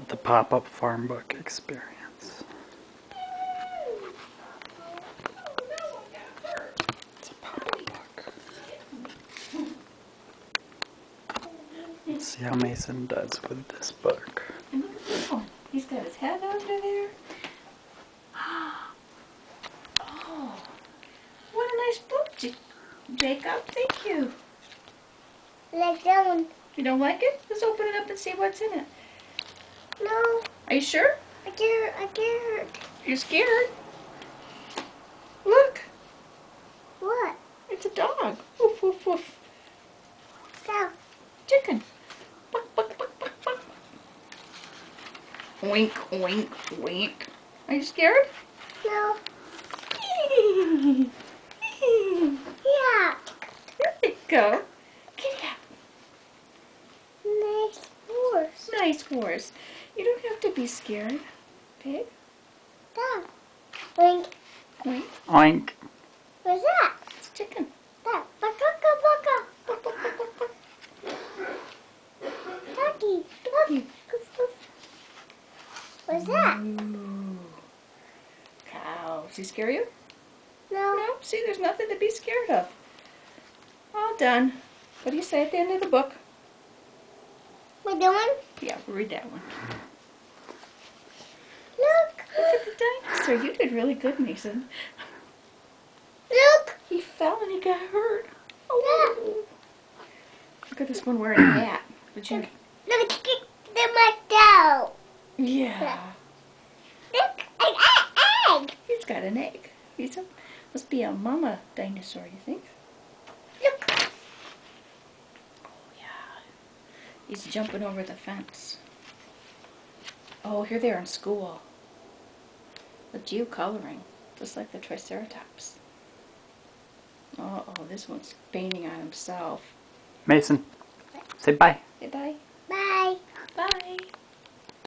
The pop-up farm book experience. It's a pop-up book. Let's see how Mason does with this book. And look at this one. He's got his head under there. Oh, what a nice book, Jacob. Thank you. Like that one. You don't like it? Let's open it up and see what's in it. No. Are you sure? I can't. You're scared? Look, What? it's a dog. Woof, woof, woof. Cow. Chicken. Buck, buck, buck, buck, buck. Wink, wink, wink. Are you scared? No. There Yeah. you go. Get out. Nice horse. Nice horse. You don't have to be scared. Pig. Dog. Wink. Wink. Oink. What's that? It's chicken. Dog. Baka. Buck, buck, buck, buck, buck. Doggy. Doggy. Goof, goof. What's that? Ooh. Cow. Does he scare you? No. No. See, there's nothing to be scared of. All done. What do you say at the end of the book? What doing? Yeah, we'll read that one. Look. Look at the dinosaur. You did really good, Mason. Look. He fell and he got hurt. Oh. Look at this one wearing a hat. Would you? Look at my toe. Yeah. Look. An egg. He's got an egg. Must be a mama dinosaur, you think? Look. Oh, yeah. He's jumping over the fence. Oh, here they are in school. The geocoloring, just like the Triceratops. Uh-oh, this one's painting on himself. Mason, say bye. Say bye. Bye. Bye.